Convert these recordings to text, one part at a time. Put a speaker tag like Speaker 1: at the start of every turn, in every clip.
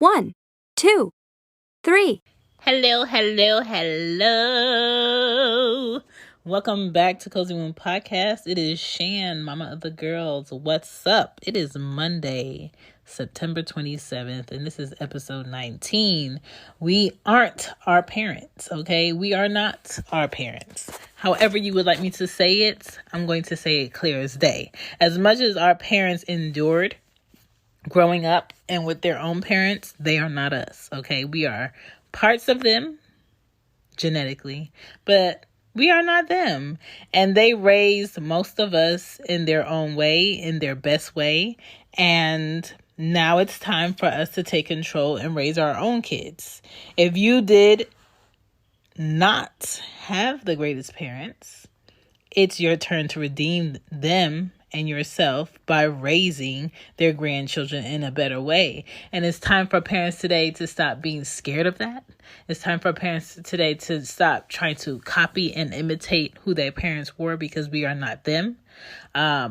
Speaker 1: 1, 2, 3.
Speaker 2: Hello. Welcome back to Cozy Womb Podcast. It is Shan, mama of the girls. What's up? It is Monday, September 27th, and this is episode 19. We aren't our parents, okay? We are not our parents. However you would like me to say it, I'm going to say it clear as day. As much as our parents endured growing up and with their own parents, they are not us, okay? We are parts of them genetically, but we are not them. And they raised most of us in their own way, in their best way. And now it's time for us to take control and raise our own kids. If you did not have the greatest parents, it's your turn to redeem them and yourself by raising their grandchildren in a better way. And it's time for parents today to stop being scared of that. It's time for parents today to stop trying to copy and imitate who their parents were, because we are not them. My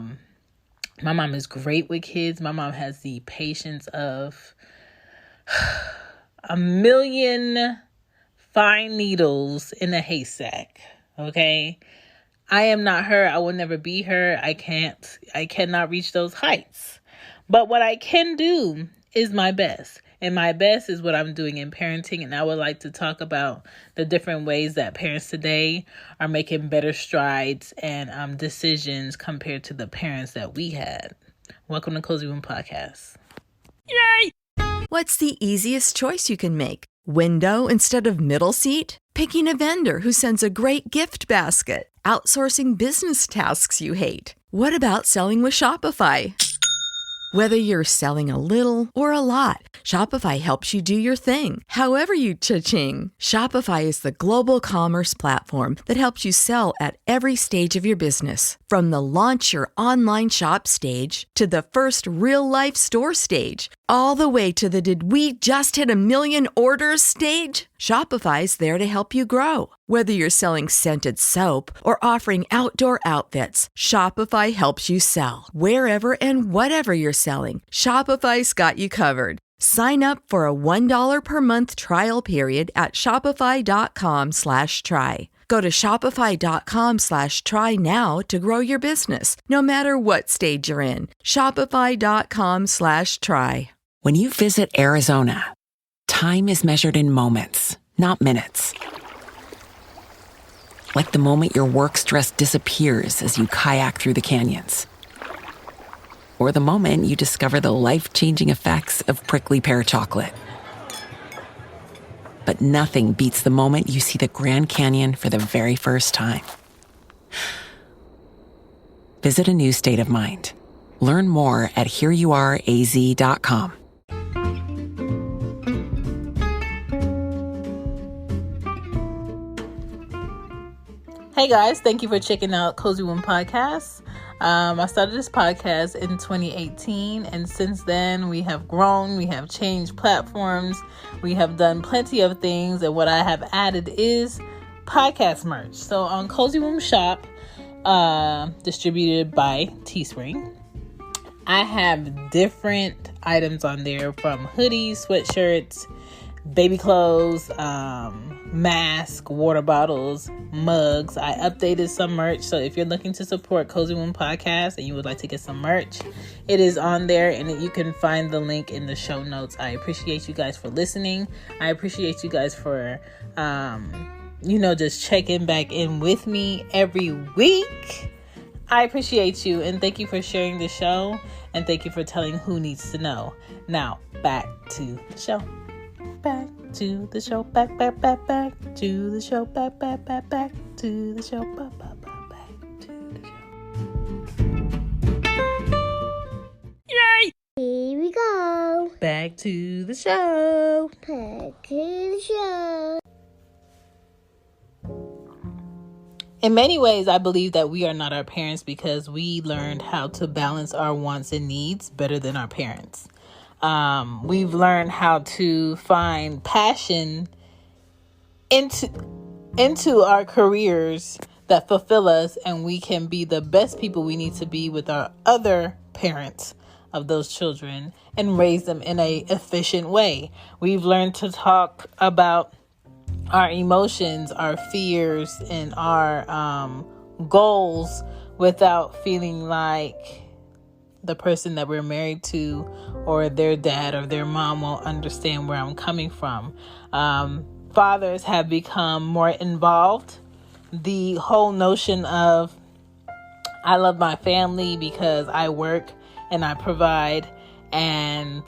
Speaker 2: mom is great with kids. My mom has the patience of a million fine needles in a haystack. Okay? I am not her. I will never be her. I cannot reach those heights. But what I can do is my best. And my best is what I'm doing in parenting. And I would like to talk about the different ways that parents today are making better strides and decisions compared to the parents that we had. Welcome to Cozy Womb Podcast.
Speaker 3: Yay! What's the easiest choice you can make? Window instead of middle seat? Picking a vendor who sends a great gift basket? Outsourcing business tasks you hate? What about selling with Shopify? Whether you're selling a little or a lot, Shopify helps you do your thing, however you cha-ching. Shopify is the global commerce platform that helps you sell at every stage of your business. From the launch your online shop stage to the first real-life store stage, all the way to the did we just hit 1 million orders stage. Shopify's there to help you grow. Whether you're selling scented soap or offering outdoor outfits, Shopify helps you sell. Wherever and whatever you're selling, Shopify's got you covered. Sign up for a $1 per month trial period at shopify.com/try. Go to shopify.com/try now to grow your business, no matter what stage you're in. Shopify.com/try.
Speaker 4: When you visit Arizona, time is measured in moments, not minutes. Like the moment your work stress disappears as you kayak through the canyons. Or the moment you discover the life-changing effects of prickly pear chocolate. But nothing beats the moment you see the Grand Canyon for the very first time. Visit a new state of mind. Learn more at hereyouareaz.com.
Speaker 2: Hey guys, thank you for checking out Cozy Womb Podcast. I started this podcast in 2018, and since then we have grown, we have changed platforms, we have done plenty of things, and what I have added is podcast merch. So on Cozy Womb Shop, distributed by Teespring, I have different items on there, from hoodies, sweatshirts, baby clothes, mask, water bottles, mugs. I updated some merch, so if you're looking to support Cozy Womb Podcast and you would like to get some merch, it is on there, and you can find the link in the show notes. I appreciate you guys for listening. I appreciate you guys for just checking back in with me every week. I appreciate you, and thank you for sharing the show, and thank you for telling who needs to know. Now back to the show. Back to the show, back to the show, back to the show, back to the show.
Speaker 5: Yay! Here we go.
Speaker 2: Back to the show.
Speaker 5: Back to the show.
Speaker 2: In many ways, I believe that we are not our parents because we learned how to balance our wants and needs better than our parents. We've learned how to find passion into our careers that fulfill us, and we can be the best people we need to be with our other parents of those children and raise them in a efficient way. We've learned to talk about our emotions, our fears, and our goals without feeling like the person that we're married to or their dad or their mom won't understand where I'm coming from. Fathers have become more involved. The whole notion of I love my family because I work and I provide and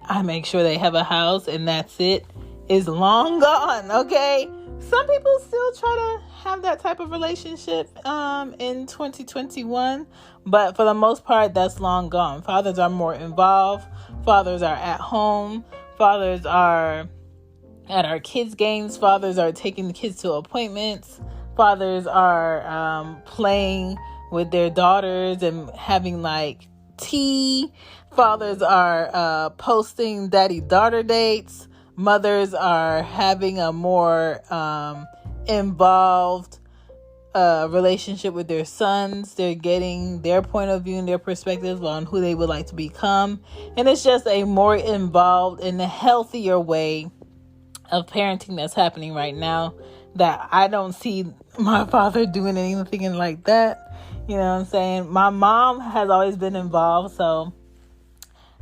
Speaker 2: I make sure they have a house and that's it is long gone, okay? Some people still try to have that type of relationship in 2021, but for the most part, that's long gone. Fathers are more involved. Fathers are at home. Fathers are at our kids' games. Fathers are taking the kids to appointments. Fathers are playing with their daughters and having like tea. Fathers are posting daddy-daughter dates. Mothers are having a more involved relationship with their sons. They're getting their point of view and their perspectives on who they would like to become. And it's just a more involved and a healthier way of parenting that's happening right now that I don't see my father doing anything like that. You know what I'm saying? My mom has always been involved, so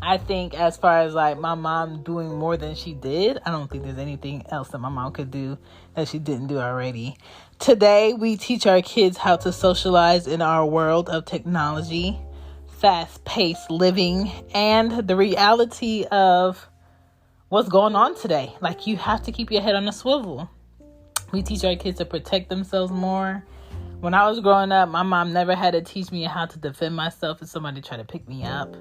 Speaker 2: I think as far as like my mom doing more than she did, I don't think there's anything else that my mom could do that she didn't do already. Today, we teach our kids how to socialize in our world of technology, fast-paced living, and the reality of what's going on today. Like, you have to keep your head on a swivel. We teach our kids to protect themselves more. When I was growing up, my mom never had to teach me how to defend myself if somebody tried to pick me up.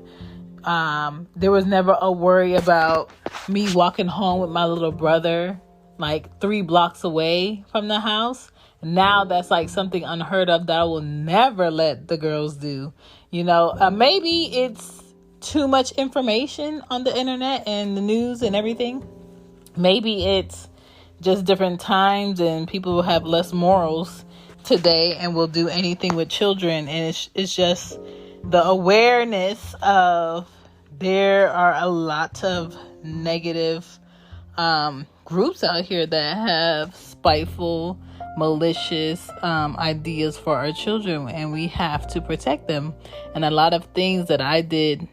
Speaker 2: There was never a worry about me walking home with my little brother like 3 blocks away from the house. Now that's like something unheard of that I will never let the girls do. You know, maybe it's too much information on the internet and the news and everything. Maybe it's just different times and people will have less morals today and will do anything with children. And it's just the awareness of there are a lot of negative groups out here that have spiteful, malicious ideas for our children, and we have to protect them. And a lot of things that I did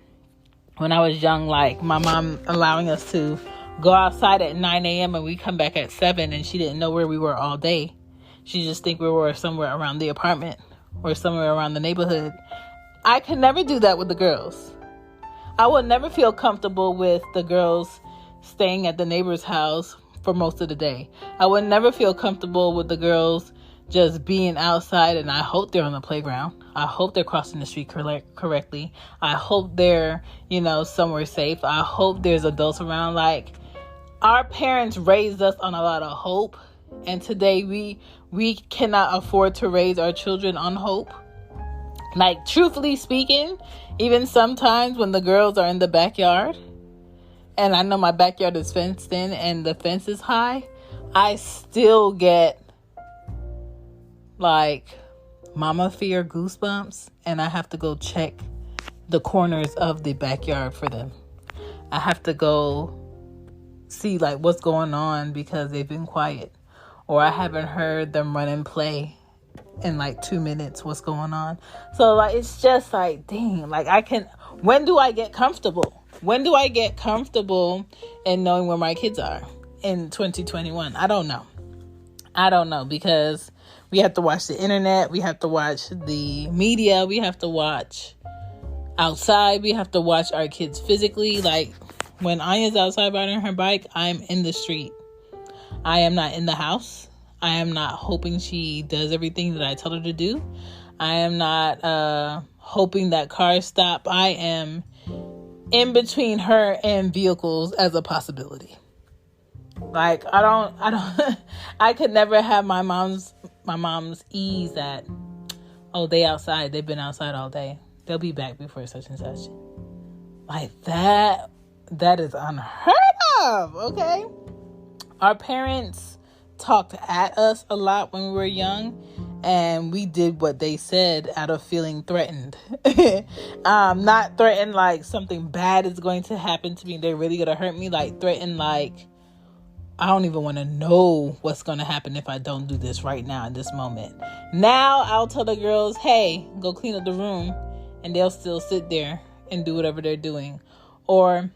Speaker 2: when I was young, like my mom allowing us to go outside at 9 a.m. and we come back at 7, and she didn't know where we were all day. She just think we were somewhere around the apartment or somewhere around the neighborhood. I could never do that with the girls. I would never feel comfortable with the girls staying at the neighbor's house for most of the day. I would never feel comfortable with the girls just being outside, and I hope they're on the playground. I hope they're crossing the street correctly. I hope they're, somewhere safe. I hope there's adults around. Like, our parents raised us on a lot of hope, and today we cannot afford to raise our children on hope. Like, truthfully speaking, even sometimes when the girls are in the backyard, and I know my backyard is fenced in and the fence is high, I still get like mama fear goosebumps, and I have to go check the corners of the backyard for them. I have to go see like what's going on because they've been quiet, or I haven't heard them run and play in like 2 minutes. What's going on? So like, it's just like, dang, like when do I get comfortable? When do I get comfortable in knowing where my kids are in 2021? I don't know, because we have to watch the internet. We have to watch the media. We have to watch outside. We have to watch our kids physically. Like, when Anya's outside riding her bike, I'm in the street. I am not in the house. I am not hoping she does everything that I tell her to do. I am not hoping that cars stop. I am in between her and vehicles as a possibility. Like, I could never have my mom's ease that, oh, they outside. They've been outside all day. They'll be back before such and such. Like, that is unheard of, okay? Our parents talked at us a lot when we were young, and we did what they said out of feeling threatened. Not threatened like something bad is going to happen to me, they're really going to hurt me, like threatened like I don't even want to know what's going to happen if I don't do this right now in this moment. Now I'll tell the girls, hey, go clean up the room, and they'll still sit there and do whatever they're doing. Or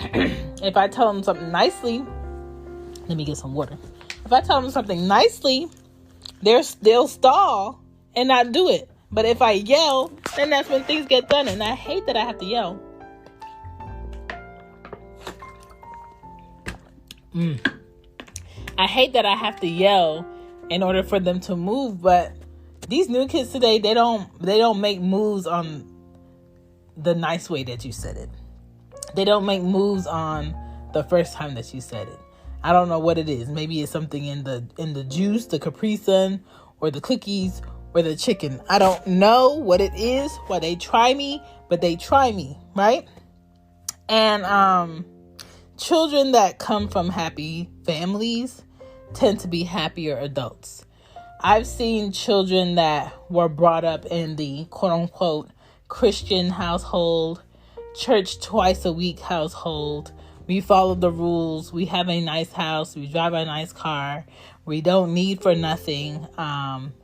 Speaker 2: if I tell them something nicely, let me get some water. If I tell them something nicely, they'll stall and not do it. But if I yell, then that's when things get done. And I hate that I have to yell. I hate that I have to yell in order for them to move. But these new kids today, they don't make moves on the nice way that you said it. They don't make moves on the first time that you said it. I don't know what it is. Maybe it's something in the juice, the Capri Sun, or the cookies, or the chicken. I don't know what it is, why they try me, but they try me, right? And children that come from happy families tend to be happier adults. I've seen children that were brought up in the quote-unquote Christian household, church twice a week household. We follow the rules. We have a nice house. We drive a nice car. We don't need for nothing.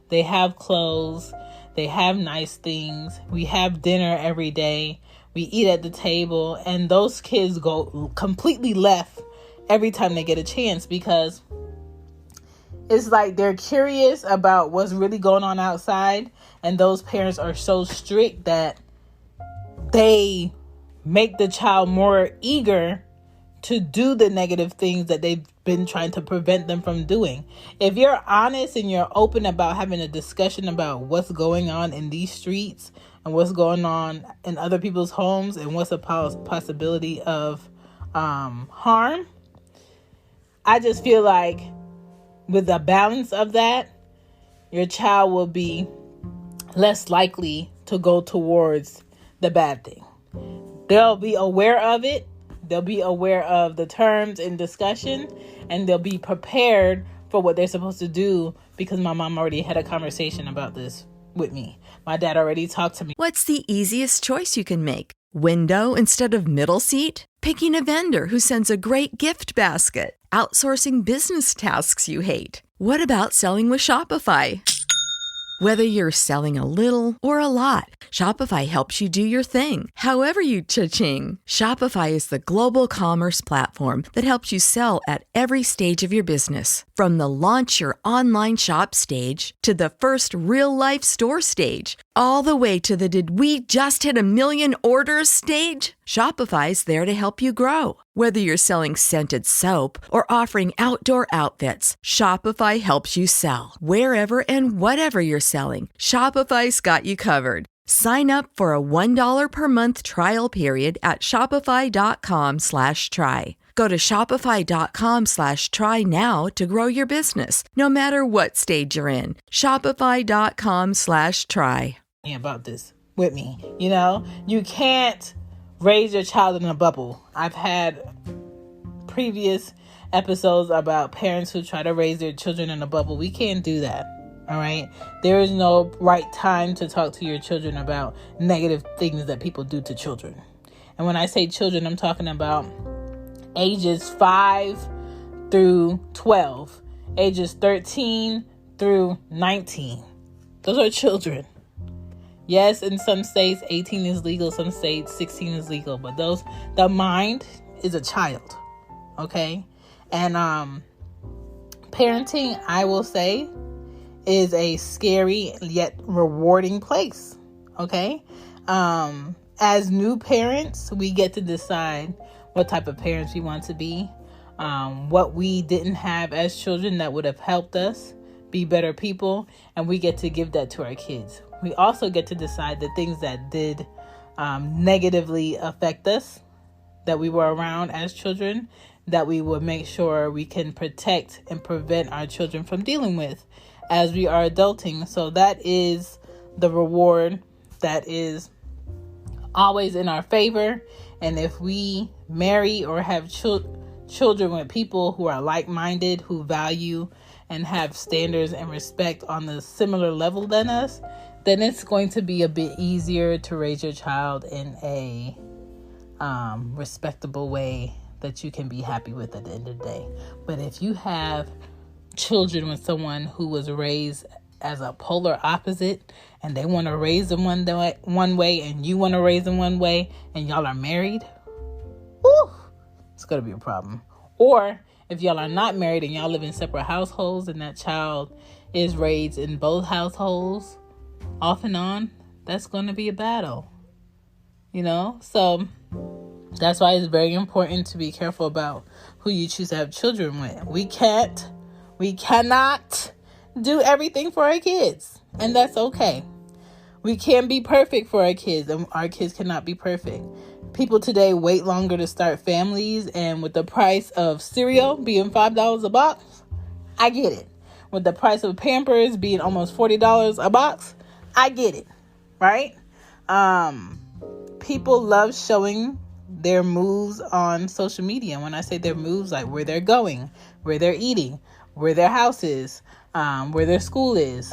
Speaker 2: They have clothes. They have nice things. We have dinner every day. We eat at the table. And those kids go completely left every time they get a chance, because it's like they're curious about what's really going on outside. And those parents are so strict that they make the child more eager to do the negative things that they've been trying to prevent them from doing. If you're honest and you're open about having a discussion about what's going on in these streets and what's going on in other people's homes and what's a possibility of harm, I just feel like with the balance of that, your child will be less likely to go towards the bad thing. They'll be aware of it. They'll be aware of the terms in discussion, and they'll be prepared for what they're supposed to do, because my mom already had a conversation about this with me. My dad already talked to me.
Speaker 3: What's the easiest choice you can make? Window instead of middle seat? Picking a vendor who sends a great gift basket? Outsourcing business tasks you hate? What about selling with Shopify? Whether you're selling a little or a lot, Shopify helps you do your thing, however you cha-ching. Shopify is the global commerce platform that helps you sell at every stage of your business. From the launch your online shop stage to the first real-life store stage, all the way to the did we just hit 1 million orders stage. Shopify's there to help you grow. Whether you're selling scented soap or offering outdoor outfits, Shopify helps you sell. Wherever and whatever you're selling, Shopify's got you covered. Sign up for a $1 per month trial period at shopify.com/try. Go to shopify.com/try now to grow your business, no matter what stage you're in. Shopify.com/try.
Speaker 2: About this with me. You know, you can't raise your child in a bubble. I've had previous episodes about parents who try to raise their children in a bubble. We can't do that. All right. There is no right time to talk to your children about negative things that people do to children. And when I say children, I'm talking about ages 5 through 12, ages 13 through 19. Those are children. Yes, in some states 18 is legal, some states 16 is legal, but the mind is a child. Okay? And parenting, I will say, is a scary yet rewarding place. Okay? As new parents, we get to decide what type of parents we want to be, what we didn't have as children that would have helped us be better people, and we get to give that to our kids. We also get to decide the things that did negatively affect us, that we were around as children, that we will make sure we can protect and prevent our children from dealing with as we are adulting. So that is the reward that is always in our favor. And if we marry or have children with people who are like-minded, who value and have standards and respect on the similar level than us, then it's going to be a bit easier to raise your child in a respectable way that you can be happy with at the end of the day. But if you have children with someone who was raised as a polar opposite, and they want to raise them one way and you want to raise them one way, and y'all are married, it's going to be a problem. Or if y'all are not married and y'all live in separate households and that child is raised in both households off and on, that's going to be a battle, so that's why it's very important to be careful about who you choose to have children with. We cannot do everything for our kids, and that's okay. We can't be perfect for our kids, and our kids cannot be perfect. People today wait longer to start families, and with the price of cereal being $5 a box, I get it. With the price of Pampers being almost $40 a box, I get it, right? People love showing their moves on social media. When I say their moves, like where they're going, where they're eating, where their house is, where their school is,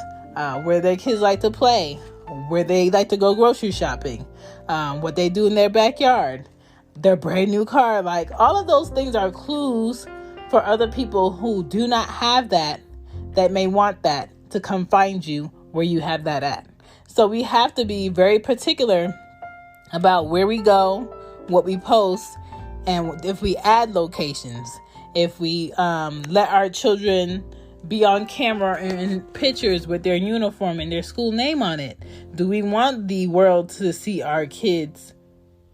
Speaker 2: where their kids like to play, where they like to go grocery shopping, what they do in their backyard, their brand new car. Like, all of those things are clues for other people who do not have that may want that to come find you where you have that at. So we have to be very particular about where we go, what we post, and if we add locations, if we let our children be on camera in pictures with their uniform and their school name on it. Do we want the world to see our kids'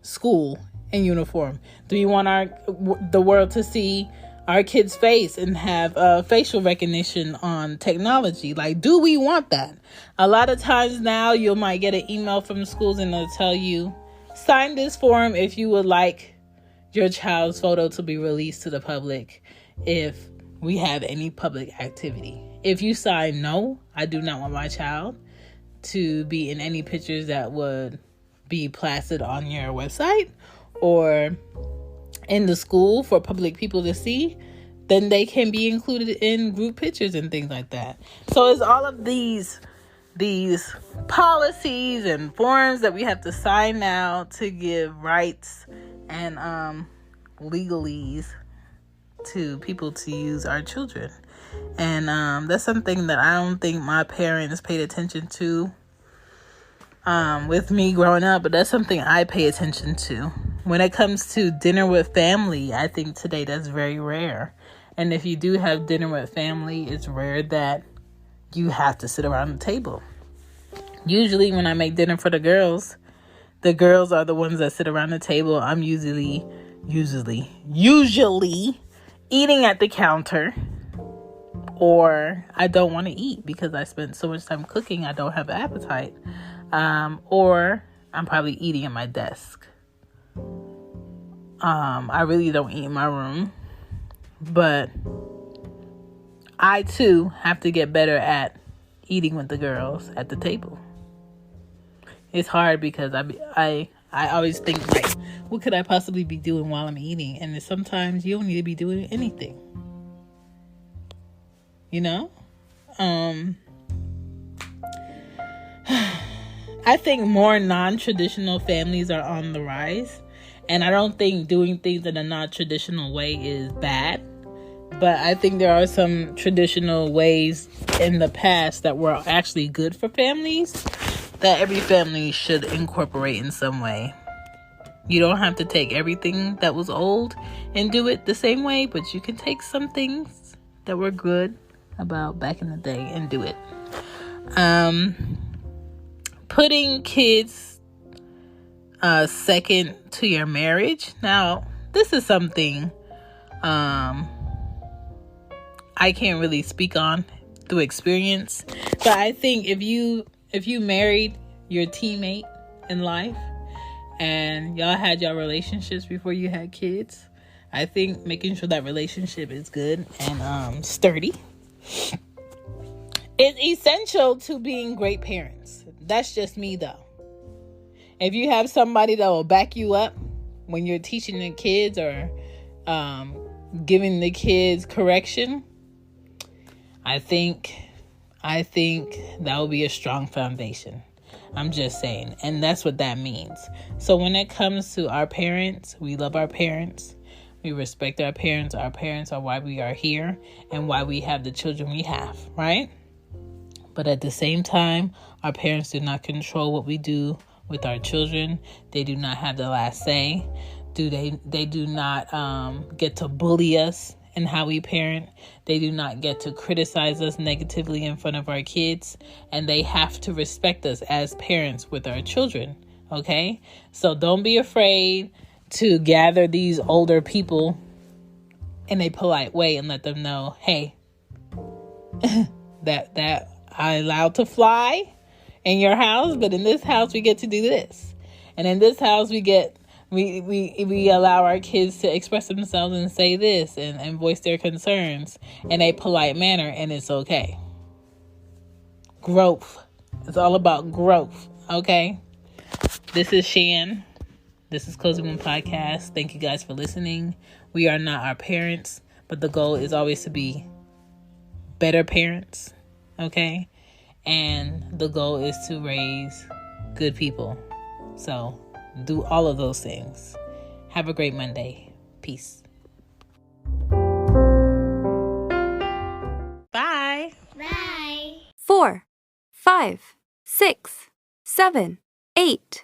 Speaker 2: school and uniform? Do we want the world to see our kids' face and have facial recognition on technology? Like, do we want that? A lot of times now you might get an email from schools and they'll tell you, sign this form if you would like your child's photo to be released to the public if we have any public activity. If you sign no, I do not want my child to be in any pictures that would be plastered on your website or in the school for public people to see, then they can be included in group pictures and things like that. So it's all of these policies and forms that we have to sign now to give rights and legalese to people to use our children. And that's something that I don't think my parents paid attention to with me growing up, but that's something I pay attention to. When it comes to dinner with family, I think today that's very rare. And if you do have dinner with family, it's rare that you have to sit around the table. Usually when I make dinner for the girls are the ones that sit around the table. I'm usually eating at the counter, or I don't want to eat because I spent so much time cooking, I don't have an appetite. Or I'm probably eating at my desk. I really don't eat in my room, but I too have to get better at eating with the girls at the table. It's hard because I always think, like, what could I possibly be doing while I'm eating? And sometimes you don't need to be doing anything. I think more non-traditional families are on the rise. And I don't think doing things in a non-traditional way is bad. But I think there are some traditional ways in the past that were actually good for families that every family should incorporate in some way. You don't have to take everything that was old and do it the same way, but you can take some things that were good about back in the day and do it. Putting kids second to your marriage. Now, this is something I can't really speak on through experience, but I think if you married your teammate in life and y'all had your relationships before you had kids, I think making sure that relationship is good and sturdy is essential to being great parents. That's just me, though. If you have somebody that will back you up when you're teaching the kids or giving the kids correction, I think that will be a strong foundation. I'm just saying. And that's what that means. So when it comes to our parents, we love our parents. We respect our parents. Our parents are why we are here and why we have the children we have, right? But at the same time, our parents do not control what we do with our children. They do not have the last say. They do not get to bully us in how we parent. They do not get to criticize us negatively in front of our kids. And they have to respect us as parents with our children. Okay? So don't be afraid to gather these older people in a polite way and let them know, hey, that I allowed to fly in your house, but in this house we get to do this. And in this house we allow our kids to express themselves and say this and voice their concerns in a polite manner, and it's okay. Growth. It's all about growth, okay? This is Shan. This is Cozy Womb Podcast. Thank you guys for listening. We are not our parents, but the goal is always to be better parents, okay? And the goal is to raise good people. So do all of those things. Have a great Monday. Peace. Bye.
Speaker 5: Bye.
Speaker 1: 4, 5, 6, 7, 8.